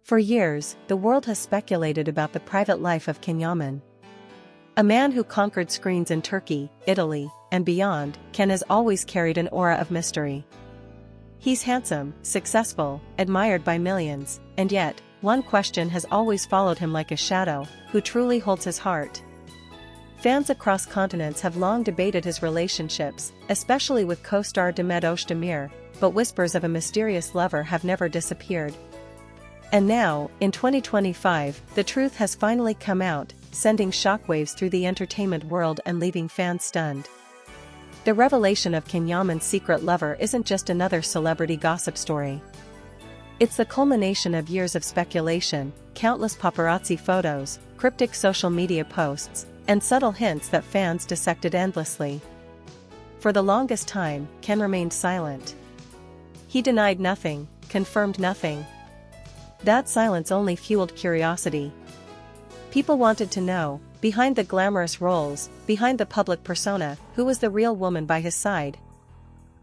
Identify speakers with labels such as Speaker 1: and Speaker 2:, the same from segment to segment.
Speaker 1: For years, the world has speculated about the private life of Yaman. A man who conquered screens in Turkey, Italy, and beyond, Ken has always carried an aura of mystery. He's handsome, successful, admired by millions, and yet, one question has always followed him like a shadow: who truly holds his heart? Fans across continents have long debated his relationships, especially with co-star Demet Özdemir, but whispers of a mysterious lover have never disappeared. And now, in 2025, the truth has finally come out, sending shockwaves through the entertainment world and leaving fans stunned. The revelation of Yaman's secret lover isn't just another celebrity gossip story. It's the culmination of years of speculation, countless paparazzi photos, cryptic social media posts, and subtle hints that fans dissected endlessly. For the longest time, Ken remained silent. He denied nothing, confirmed nothing. That silence only fueled curiosity. People wanted to know, behind the glamorous roles, behind the public persona, who was the real woman by his side?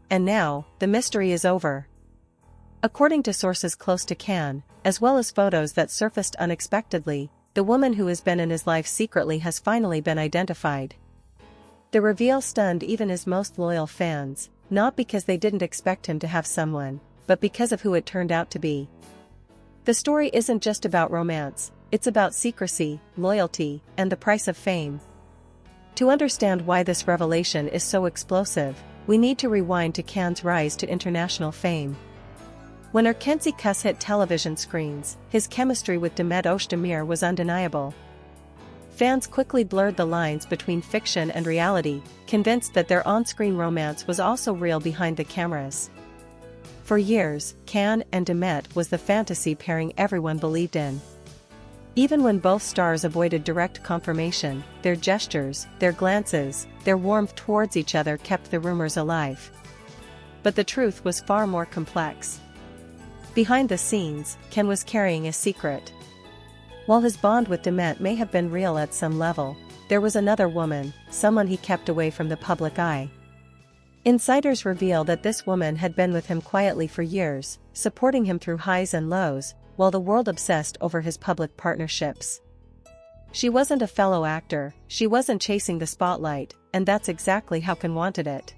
Speaker 1: And now, the mystery is over. According to sources close to Ken, as well as photos that surfaced unexpectedly, the woman who has been in his life secretly has finally been identified. The reveal stunned even his most loyal fans, not because they didn't expect him to have someone, but because of who it turned out to be. The story isn't just about romance, it's about secrecy, loyalty, and the price of fame. To understand why this revelation is so explosive, we need to rewind to Ken's rise to international fame. When Erkenci Kuş hit television screens, his chemistry with Demet Özdemir was undeniable. Fans quickly blurred the lines between fiction and reality, convinced that their on-screen romance was also real behind the cameras. For years, Ken and Demet was the fantasy pairing everyone believed in. Even when both stars avoided direct confirmation, their gestures, their glances, their warmth towards each other kept the rumors alive. But the truth was far more complex. Behind the scenes, Ken was carrying a secret. While his bond with Demet may have been real at some level, there was another woman, someone he kept away from the public eye. Insiders reveal that this woman had been with him quietly for years, supporting him through highs and lows, while the world obsessed over his public partnerships. She wasn't a fellow actor, she wasn't chasing the spotlight, and that's exactly how Ken wanted it.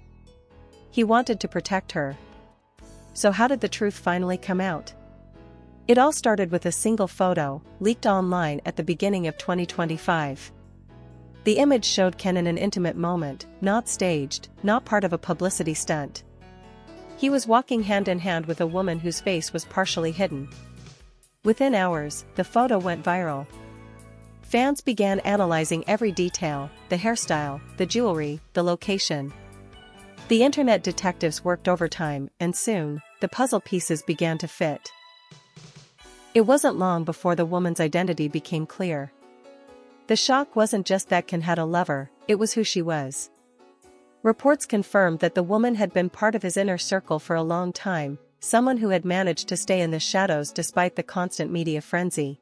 Speaker 1: He wanted to protect her. So how did the truth finally come out? It all started with a single photo, leaked online at the beginning of 2025. The image showed Ken in an intimate moment, not staged, not part of a publicity stunt. He was walking hand in hand with a woman whose face was partially hidden. Within hours, the photo went viral. Fans began analyzing every detail: the hairstyle, the jewelry, the location. The internet detectives worked overtime, and soon, the puzzle pieces began to fit. It wasn't long before the woman's identity became clear. The shock wasn't just that Ken had a lover, it was who she was. Reports confirmed that the woman had been part of his inner circle for a long time, someone who had managed to stay in the shadows despite the constant media frenzy.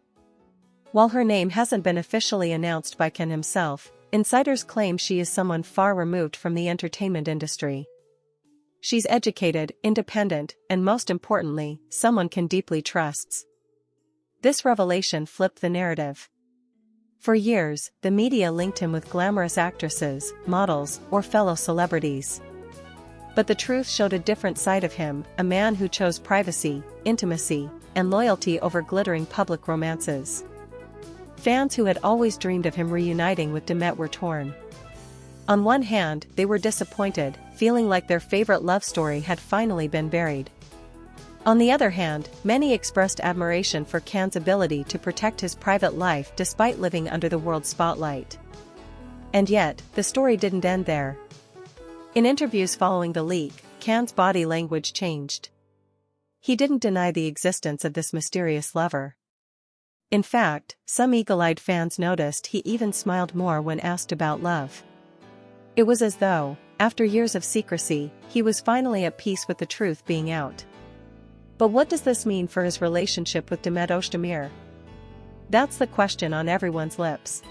Speaker 1: While her name hasn't been officially announced by Ken himself, insiders claim she is someone far removed from the entertainment industry. She's educated, independent, and most importantly, someone Ken deeply trusts. This revelation flipped the narrative. For years, the media linked him with glamorous actresses, models, or fellow celebrities. But the truth showed a different side of him, a man who chose privacy, intimacy, and loyalty over glittering public romances. Fans who had always dreamed of him reuniting with Demet were torn. On one hand, they were disappointed, feeling like their favorite love story had finally been buried. On the other hand, many expressed admiration for Ken's ability to protect his private life despite living under the world's spotlight. And yet, the story didn't end there. In interviews following the leak, Ken's body language changed. He didn't deny the existence of this mysterious lover. In fact, some eagle-eyed fans noticed he even smiled more when asked about love. It was as though, after years of secrecy, he was finally at peace with the truth being out. But what does this mean for his relationship with Demet Özdemir? That's the question on everyone's lips.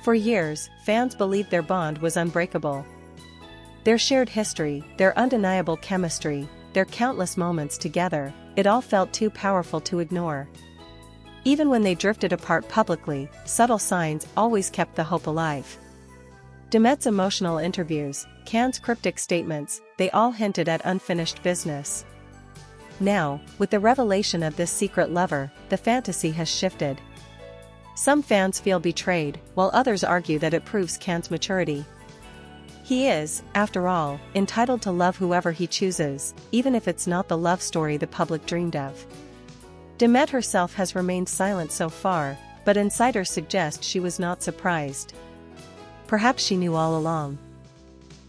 Speaker 1: For years, fans believed their bond was unbreakable. Their shared history, their undeniable chemistry, their countless moments together, it all felt too powerful to ignore. Even when they drifted apart publicly, subtle signs always kept the hope alive. Demet's emotional interviews, Can's cryptic statements, they all hinted at unfinished business. Now, with the revelation of this secret lover, the fantasy has shifted. Some fans feel betrayed, while others argue that it proves Can's maturity. He is, after all, entitled to love whoever he chooses, even if it's not the love story the public dreamed of. Demet herself has remained silent so far, but insiders suggest she was not surprised. Perhaps she knew all along.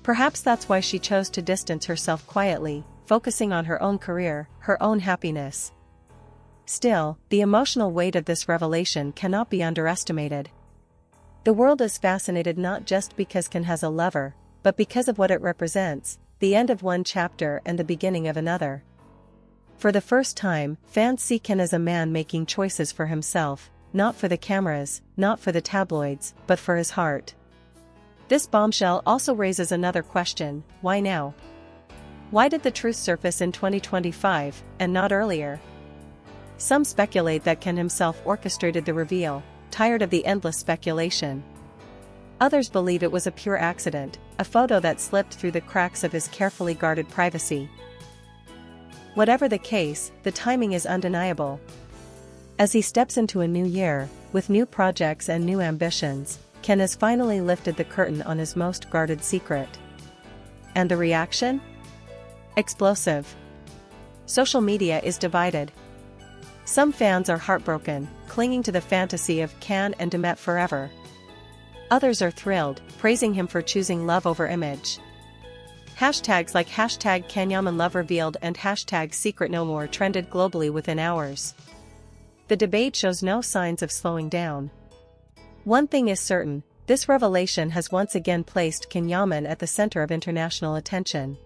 Speaker 1: Perhaps that's why she chose to distance herself quietly, focusing on her own career, her own happiness. Still, the emotional weight of this revelation cannot be underestimated. The world is fascinated not just because Can has a lover, but because of what it represents, the end of one chapter and the beginning of another. For the first time, fans see Can as a man making choices for himself, not for the cameras, not for the tabloids, but for his heart. This bombshell also raises another question: why now? Why did the truth surface in 2025, and not earlier? Some speculate that Can himself orchestrated the reveal, tired of the endless speculation. Others believe it was a pure accident, a photo that slipped through the cracks of his carefully guarded privacy. Whatever the case, the timing is undeniable. As he steps into a new year, with new projects and new ambitions, Can has finally lifted the curtain on his most guarded secret. And the reaction? Explosive. Social media is divided. Some fans are heartbroken, clinging to the fantasy of Can and Demet forever. Others are thrilled, praising him for choosing love over image. Hashtags like #CanYaman Love Revealed and #SecretNoMore trended globally within hours. The debate shows no signs of slowing down. One thing is certain, this revelation has once again placed Can Yaman at the center of international attention.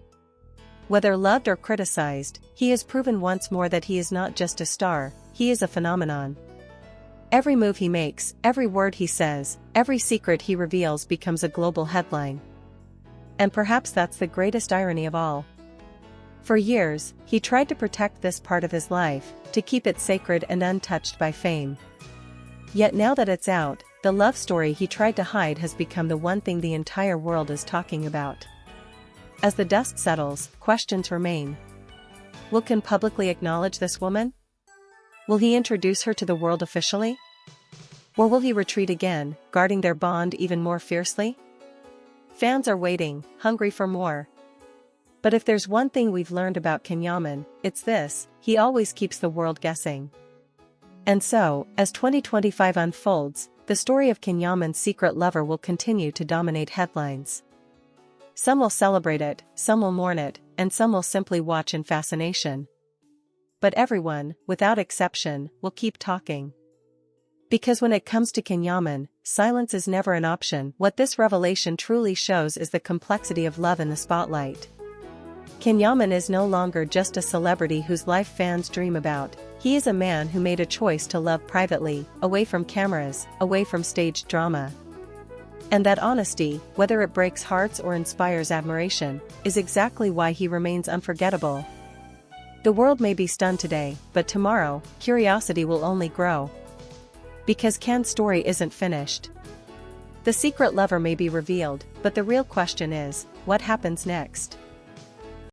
Speaker 1: Whether loved or criticized, he has proven once more that he is not just a star, he is a phenomenon. Every move he makes, every word he says, every secret he reveals becomes a global headline. And perhaps that's the greatest irony of all. For years, he tried to protect this part of his life, to keep it sacred and untouched by fame. Yet now that it's out, the love story he tried to hide has become the one thing the entire world is talking about. As the dust settles, questions remain. Will Can publicly acknowledge this woman? Will he introduce her to the world officially? Or will he retreat again, guarding their bond even more fiercely? Fans are waiting, hungry for more. But if there's one thing we've learned about Can Yaman, it's this: he always keeps the world guessing. And so, as 2025 unfolds, the story of Can Yaman's secret lover will continue to dominate headlines. Some will celebrate it, some will mourn it, and some will simply watch in fascination. But everyone, without exception, will keep talking. Because when it comes to Can Yaman, silence is never an option. What this revelation truly shows is the complexity of love in the spotlight. Can Yaman is no longer just a celebrity whose life fans dream about. He is a man who made a choice to love privately, away from cameras, away from staged drama. And that honesty, whether it breaks hearts or inspires admiration, is exactly why he remains unforgettable. The world may be stunned today, but tomorrow, curiosity will only grow. Because Can's story isn't finished. The secret lover may be revealed, but the real question is, what happens next?